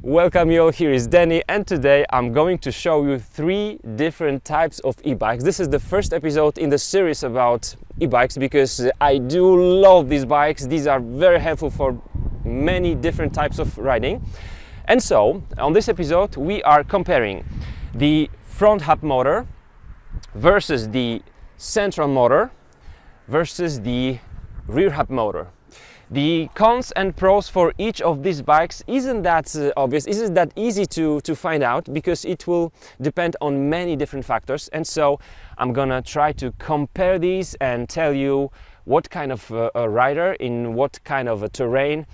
Welcome you all, here is Danny, and today I'm going to show you 3 different types of e-bikes. This is the first episode in the series about e-bikes because I do love these bikes. These are very helpful for many different types of riding. And so, on this episode we are comparing the front hub motor versus the central motor versus the rear hub motor. The cons and pros for each of these bikes isn't that obvious, isn't that easy to find out because it will depend on many different factors. And so I'm gonna try to compare these and tell you what kind of a rider in what kind of a terrain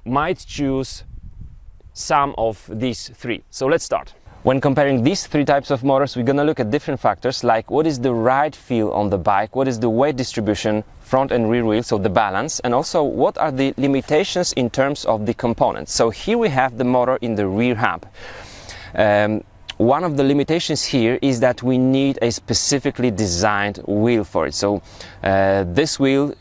might choose some of these 3. So let's start. When comparing these 3 types of motors, we're gonna look at different factors like what is the ride feel on the bike, what is the weight distribution, front and rear wheel, so the balance, and also what are the limitations in terms of the components. So here we have the motor in the rear hub. One of the limitations here is that we need a specifically designed wheel for it. So this wheel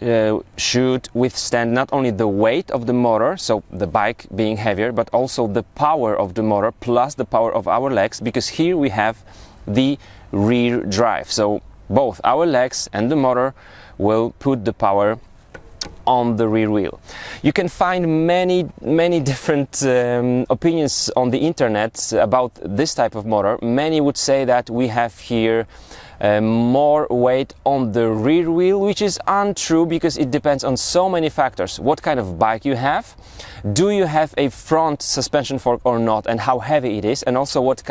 should withstand not only the weight of the motor, so the bike being heavier, but also the power of the motor plus the power of our legs, because here we have the rear drive. So both our legs and the motor will put the power on the rear wheel. You can find many different opinions on the internet about this type of motor. Many would say that we have here more weight on the rear wheel, which is untrue because it depends on so many factors. What kind of bike you have, do you have a front suspension fork or not, and how heavy it is, and also what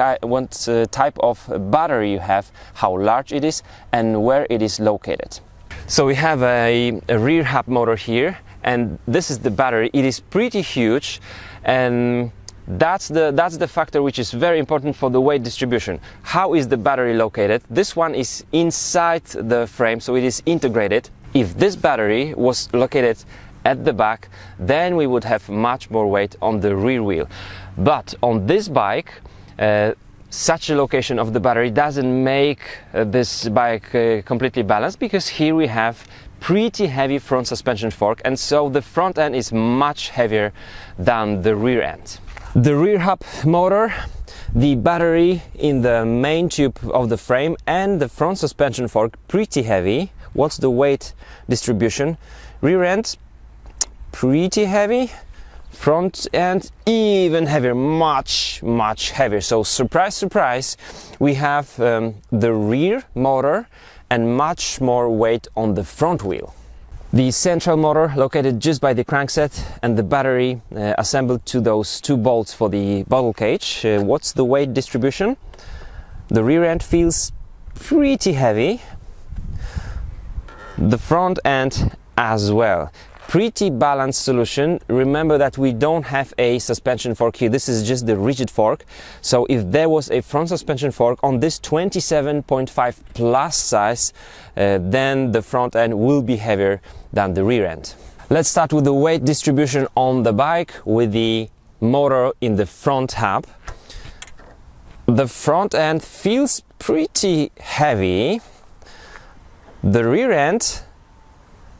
type of battery you have, how large it is, and where it is located. So we have a rear hub motor here, and this is the battery. It is pretty huge, and that's the factor which is very important for the weight distribution. How is the battery located? This one is inside the frame, so it is integrated. If this battery was located at the back, then we would have much more weight on the rear wheel. But on this bike, such a location of the battery doesn't make this bike completely balanced, because here we have pretty heavy front suspension fork, and so the front end is much heavier than the rear end. The rear hub motor, the battery in the main tube of the frame and the front suspension fork pretty heavy. What's the weight distribution? Rear end pretty heavy, front end even heavier, much heavier. So surprise, surprise, we have the rear motor and much more weight on the front wheel. The central motor located just by the crankset, and the battery assembled to those 2 bolts for the bottle cage. What's the weight distribution? The rear end feels pretty heavy, the front end as well. Pretty balanced solution. Remember that we don't have a suspension fork here. This is just the rigid fork. So if there was a front suspension fork on this 27.5 plus size, then the front end will be heavier than the rear end. Let's start with the weight distribution on the bike with the motor in the front hub. The front end feels pretty heavy. The rear end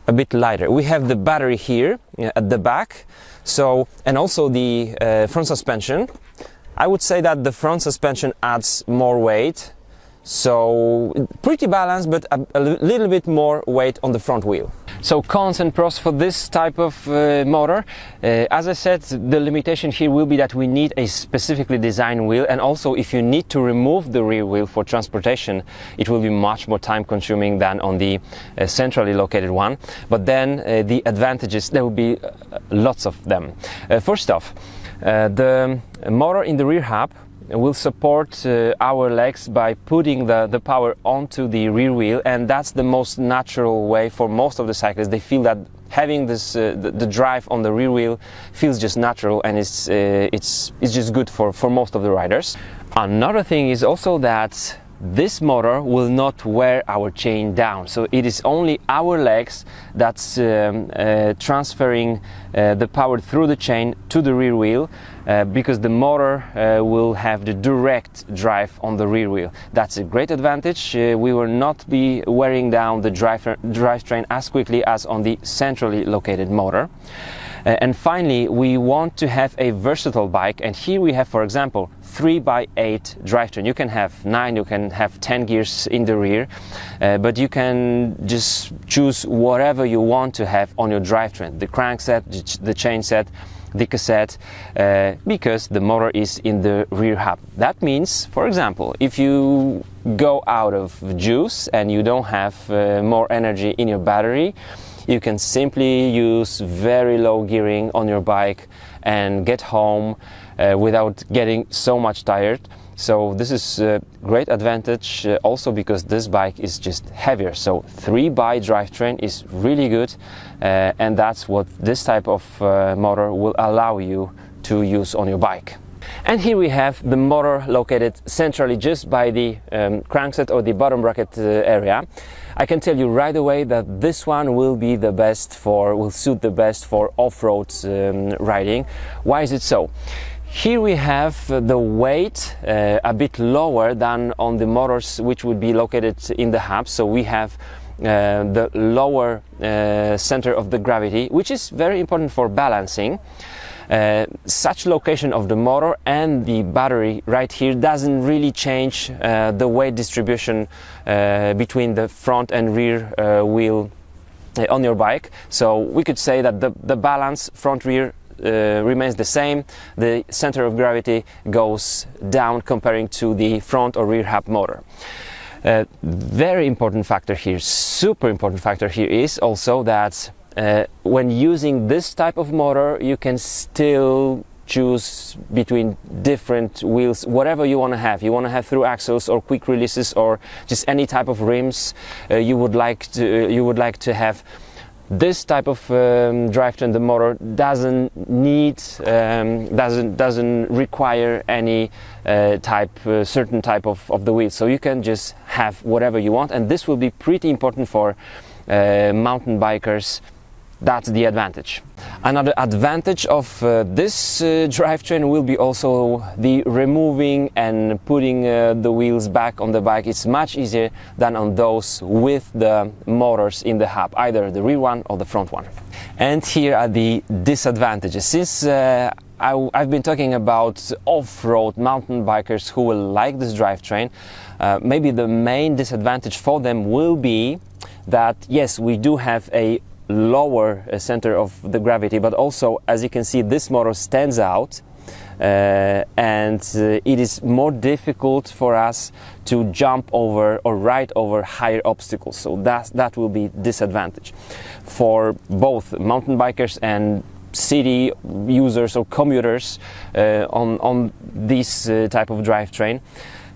a bit lighter. We have the battery here at the back, so, and also the front suspension. I would say that the front suspension adds more weight, so pretty balanced, but a little bit more weight on the front wheel. So cons and pros for this type of motor. As I said, the limitation here will be that we need a specifically designed wheel, and also if you need to remove the rear wheel for transportation, it will be much more time consuming than on the centrally located one. But then the advantages, there will be lots of them. First off, the motor in the rear hub will support our legs by putting the power onto the rear wheel, and that's the most natural way for most of the cyclists. They feel that having this the drive on the rear wheel feels just natural, and it's just good for most of the riders. Another thing is also that this motor will not wear our chain down, so it is only our legs that's transferring the power through the chain to the rear wheel, because the motor will have the direct drive on the rear wheel. That's a great advantage. We will not be wearing down the drivetrain as quickly as on the centrally located motor. And finally, we want to have a versatile bike, and here we have, for example, 3x8 drivetrain. You can have 9, you can have 10 gears in the rear, but you can just choose whatever you want to have on your drivetrain, the crankset, the chain set, the cassette, because the motor is in the rear hub. That means, for example, if you go out of juice and you don't have more energy in your battery, you can simply use very low gearing on your bike and get home without getting so much tired. So this is a great advantage also because this bike is just heavier. So 3x drivetrain is really good, and that's what this type of motor will allow you to use on your bike. And here we have the motor located centrally just by the crankset or the bottom bracket area. I can tell you right away that this one will be the best will suit the best for off-road riding. Why is it so? Here we have the weight a bit lower than on the motors which would be located in the hub. So we have the lower center of the gravity, which is very important for balancing. Such location of the motor and the battery right here doesn't really change the weight distribution between the front and rear wheel on your bike. So we could say that the balance front-rear remains the same. The center of gravity goes down comparing to the front or rear hub motor. Very important factor here, super important factor here is also that when using this type of motor, you can still choose between different wheels, whatever you want to have. You want to have through axles or quick releases or just any type of rims you would like to have. This type of drivetrain, the motor doesn't require any certain type of the wheel. So you can just have whatever you want, and this will be pretty important for mountain bikers. That's the advantage. Another advantage of this drivetrain will be also the removing and putting the wheels back on the bike. It's much easier than on those with the motors in the hub, either the rear one or the front one. And here are the disadvantages. Since I've been talking about off-road mountain bikers who will like this drivetrain, maybe the main disadvantage for them will be that, yes, we do have a lower center of the gravity, but also, as you can see, this motor stands out, and it is more difficult for us to jump over or ride over higher obstacles. So that will be disadvantage for both mountain bikers and city users or commuters on this type of drivetrain.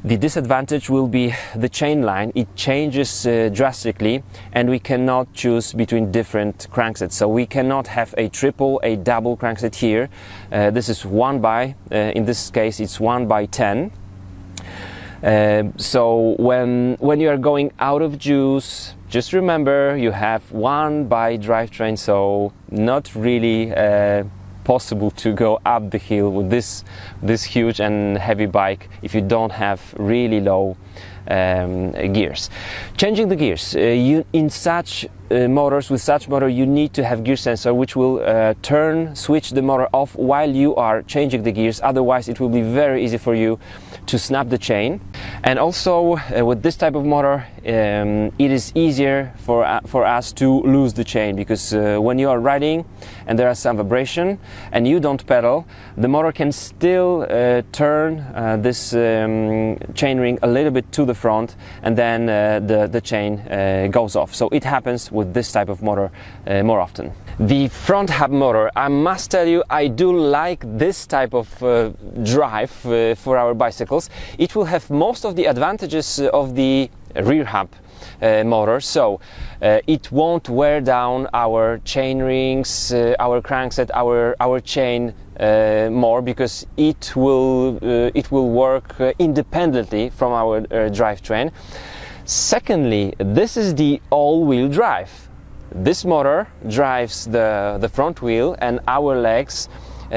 The disadvantage will be the chain line. It changes drastically, and we cannot choose between different cranksets. So we cannot have a triple, a double crankset here. This is 1x, in this case it's 1x10. So when you are going out of juice, just remember you have 1x drivetrain, so not really possible to go up the hill with this huge and heavy bike if you don't have really low gears. Changing the gears, in such motors, with such motor, you need to have gear sensor which will switch the motor off while you are changing the gears. Otherwise it will be very easy for you to snap the chain. And also with this type of motor, it is easier for us to lose the chain, because when you are riding and there is some vibration and you don't pedal, the motor can still turn this chain ring a little bit to the front, and then the chain goes off. So it happens with this type of motor more often. The front hub motor, I must tell you, I do like this type of drive for our bicycles. It will have most of the advantages of the rear hub motor, so it won't wear down our chain rings, our crankset, our chain more, because it will work independently from our drivetrain. Secondly, this is the all-wheel drive. This motor drives the front wheel, and our legs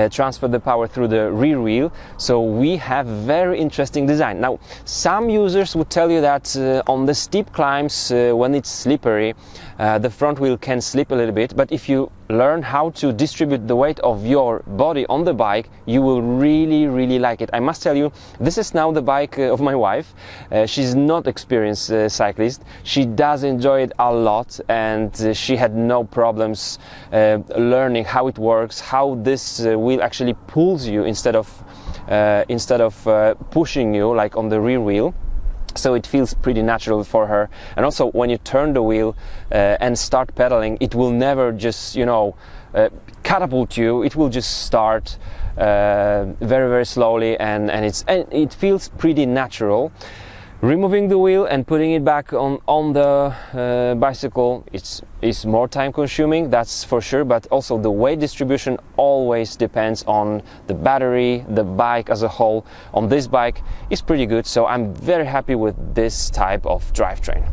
transfer the power through the rear wheel, so we have very interesting design. Now, some users would tell you that on the steep climbs, when it's slippery, the front wheel can slip a little bit, but if you learn how to distribute the weight of your body on the bike, you will really like it. I must tell you, this is now the bike of my wife. She's not experienced cyclist. She does enjoy it a lot, and she had no problems learning how it works, how this wheel actually pulls you instead of pushing you like on the rear wheel. So it feels pretty natural for her. And also when you turn the wheel and start pedaling, it will never just, you know, catapult you. It will just start very slowly, and it feels pretty natural. Removing the wheel and putting it back on the bicycle, is more time consuming, that's for sure, but also the weight distribution always depends on the battery, the bike as a whole. On this bike is pretty good, so I'm very happy with this type of drivetrain.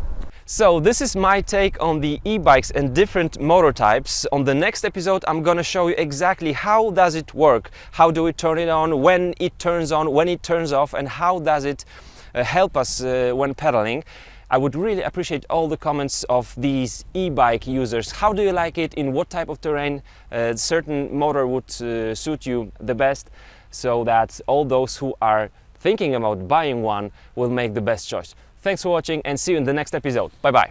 So this is my take on the e-bikes and different motor types. On the next episode I'm gonna show you exactly how does it work, how do we turn it on, when it turns on, when it turns off, and how does it help us when pedaling. I would really appreciate all the comments of these e-bike users. How do you like it? In what type of terrain certain motor would suit you the best, so that all those who are thinking about buying one will make the best choice. Thanks for watching, and see you in the next episode. Bye bye.